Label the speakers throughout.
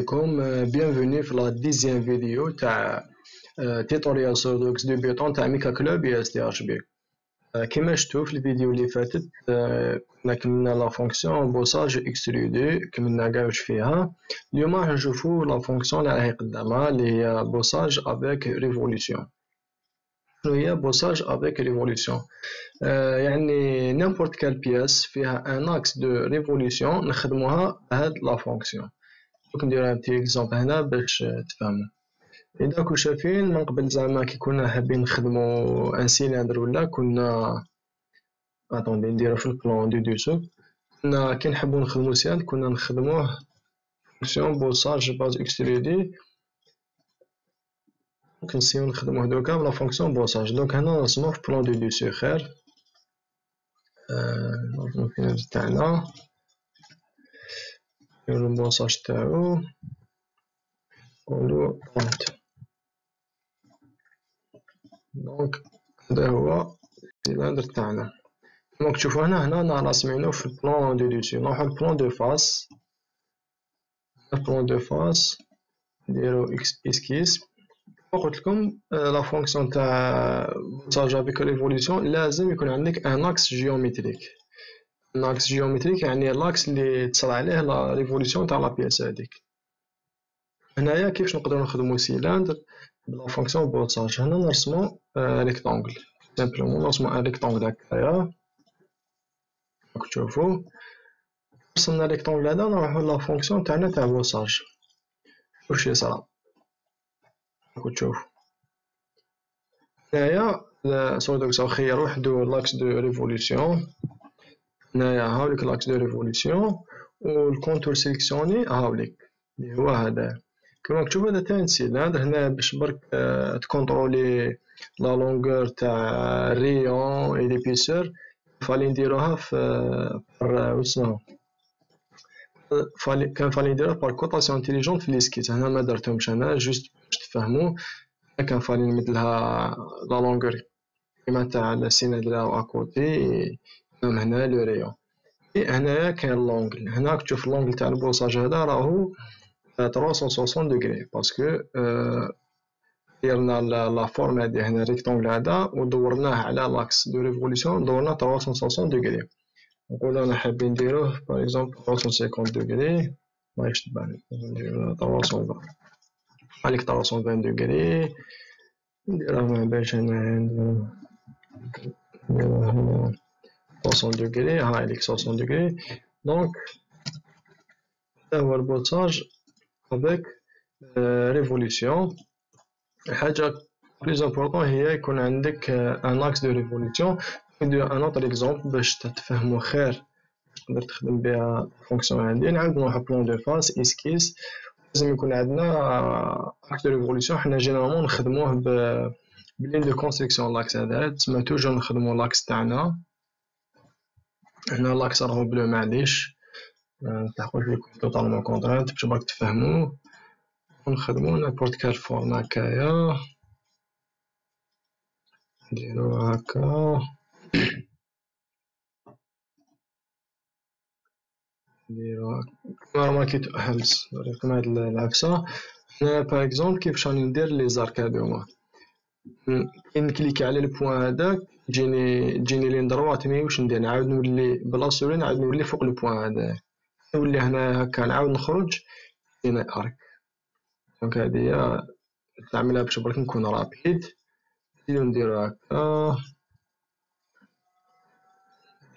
Speaker 1: عليكم. bienvenue في la 10e فيديو تاع tutorial Sodux débutant تاع ميكا كلوب STHB. كما شفتوا في الفيديو اللي فاتت كنا كملنا لا فونكسيون بوساج اكسترودي، كملنا كاع واش فيها. اليوم راح نشوفوا لا فونكسيون اللي راهي قدامها اللي هي بوساج افيك ريفولوسيون. شنو هي بوساج افيك ريفولوسيون؟ يعني نيمبورت كال بياس فيها ان اكس دو ريفولوسيون نخدموها بهاد لا فونكسيون. دوك ندير ان بتي اكزومبل هنا باش تفهموا. إذا كنتو شايفين من قبل زعما كي كنا حابين نخدمو ان سيلندر ولا كنا اتوندي نديرو في البلان دو دوسو، كنا كي نحبو نخدمو سيلندر كنا نخدموه فونكسيون بوساج باز اكسترودي. كنسيو نخدموه دوكا بلا فونكسيون بوساج. دونك هنا نرسموه في بلان دو دوسو خير. نرسمو الفينال تاعنا نديرو البوساج تاعو نقولو 30. دونك هذا هو السيلندر تاعنا. كما تشوفوا هنا راسمينو في البلان دو دوسي. نروحو للبلان دو فاس. البلان دو فاس نديرو اسكيس. كما قلت لكم لا فونكسيون تاع بوساج افيك ريفولوسيون لازم يكون عندك ان اكس جيومتريك. ان اكس جيومتريك يعني لاكس اللي تصرى عليه لا ريفولوسيون تاع لا بياس هذيك. هنايا كيفاش نقدروا نخدموا سيلندر بلا فونكسيون بوساج؟ هنا نرسمو ريكتانغل، سامبلومون نرسمو ان ريكتانغل هكايا. راكم تشوفوا رسمنا ريكتانغل هذا، نروحو لا فونكسيون تاعنا تاع بوساج. واش يصرى؟ راكم تشوفوا هنايا سودوكس خير وحدو لاكس دو ريفولوسيون. هنايا هاوليك لاكس دو ريفولوسيون والكونتور سيليكسيوني هاوليك اللي هو هذا. كما تشوفوا هذا تاع سيلندر. هنا باش برك تكونترولي لا لونغور تاع الريون اي ليبيسور فالي نديروها في واسمها كان فالي نديروها بار كوطاسيون انتيليجونت في ليسكيت. هنا ما درتهمش انا جوست باش تفهموا. كان فالي نمدلها لا لونغور كيما تاع السيلندر اكوتي مام هنا لو ريون. هنايا كاين لونغل. هنا تشوف لونغل تاع البوساج هذا راهو 360 دوغري باسكو ديرنا لا فورم هادي هنا ريكتونغل هذا ودورناه على لاكس دو ريفولوسيون دورنا 360 دوغري. نقولو انا حابين نديروه باغ اكزومبل 350 دوغري ماهيش تبان نديرو 320 هاذيك 320 دوغري نديروها ما باش هنا نديروه هنا 60 دوغري هاذيك 60 دوغري. دونك هذا هو البوساج افيك ريفولوسيون. الحاجة بلوز امبورطون هي يكون عندك ان اكس دو ريفولوسيون. ندير ان اوتر اكزومبل باش تفهموا خير تقدر تخدم بها الفونكسيون هادي. نعاود نروحو بلان دو فاس اسكيس. لازم يكون عندنا اكس دو ريفولوسيون. حنا جينيرالمون نخدموه بلين دو كونستركسيون. لاكس هذا تسمى توجور نخدمو لاكس تاعنا. هنا لاكس راهو بلو معليش متلحقوش يكون توتالمون كونترانت باش برك تفهمو. ونخدمو نابورت كال فورم هكايا نديرو هكا نديرو ماركيتو حبس نوريكم هاد العفسة. هنا باغ اكزومبل كيفاش راني ندير لي زارك هادوما. كي نكليكي على البوان هذاك تجيني لين دروات مي واش ندير نعاود نولي بلاصتو نعاود نولي فوق البوان هذا نولي هنا هكا نعاود نخرج هنا ارك. دونك هادي هي نعملها باش برك نكون رابيد. نديرو هكا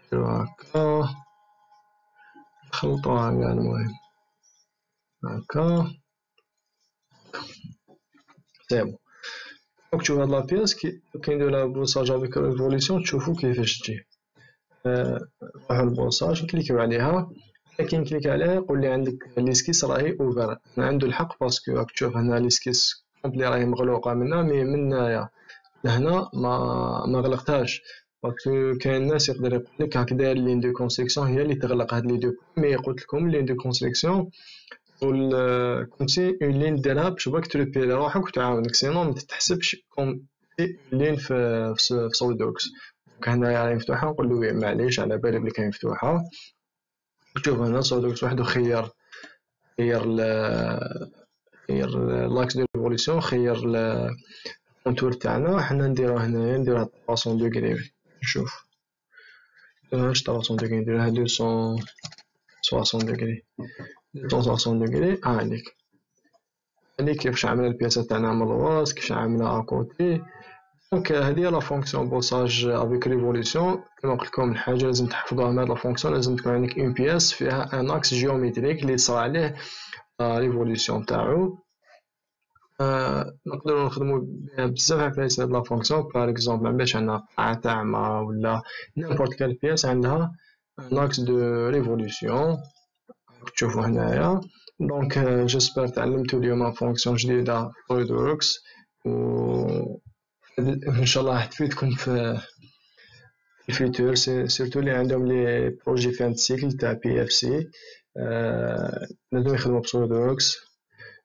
Speaker 1: نديرو هكا نخلطوها كاع المهم هكا سيبون. دونك تشوفو هاد لابياس كي نديرو لها بوساج افيك ريفولوسيون تشوفو كيفاش تجي. نروحو للبوساج نكليكيو عليها. كي نكليك عليها يقولي عندك ليسكيس راهي اوفر. عنده الحق باسكو راك تشوف هنا ليسكيس كومبلي راهي مغلوقة منا مي من هنايا لهنا ما غلقتهاش. باسكو كاين ناس يقدر يقولك هاك داير لين دو كونستركسيون هي اللي تغلق هاد لي دو. مي قلت لكم لين دو كونستركسيون كومسي اون لين ديرها باش باك تريبيري روحك وتعاونك سينو متتحسبش كوم لين في سولدوكس. دونك هنايا راهي مفتوحة نقولو معليش على بالي بلي كاين مفتوحة. شوف هنا سولدوكس وحدو خير خير لاكس دو ريفولوسيون، خير الكونتور تاعنا. حنا نديروه هنايا، نديروها 300 دوغري. نشوف ماهيش 300 دوغري، نديروها 260 دوغري. 260 دوغري. هانيك كيفاش عامله البياسه تاعنا من الوسط، كيفاش عامله اكوتي. دونك هذه هي لا فونكسيون بوساج افيك ريفولوسيون. كما قلت لكم الحاجه لازم تحفظوها من هاد لا فونكسيون، لازم تكون عندك اون بياس فيها ان اكس جيومتريك اللي صرا عليه ريفولوسيون تاعو. نقدروا نخدموا بها بزاف عفايس هاد لا فونكسيون. باغ اكزومبل باش عندنا قاعه تاعنا ولا نيمبورت كال بياس عندها ان اكس دو ريفولوسيون تشوفوا هنايا. دونك جيسبر تعلمتوا اليوم فونكسيون جديده فلويد وركس، و ان شاء الله راح تفيدكم في الفيتور، سيرتو اللي عندهم لي بروجي فان سيكل تاع بي اف سي. لازم يخدموا بسوليد وركس.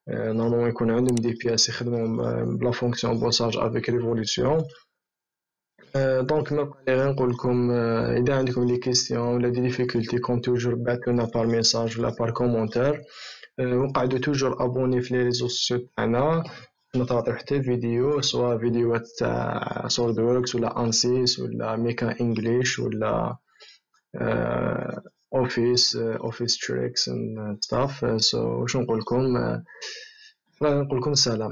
Speaker 1: نورمالمون يكون عندهم دي بياس يخدموا بلا فونكسيون بوساج افيك ريفولوسيون. دونك ما بقى لي غير نقول لكم اذا عندكم لي كيستيون ولا دي ديفيكولتي كوم توجور بعثونا بار ميساج ولا بار كومونتير. وقعدوا توجور ابوني في لي ريزو سوسيو تاعنا، ما تعطيو حتى فيديو، سواء فيديوهات تاع سوليد وركس ولا انسيس ولا ميكا انجليش ولا اوفيس تريكس اند ستاف. سو واش نقول لكم، نقول لكم سلام.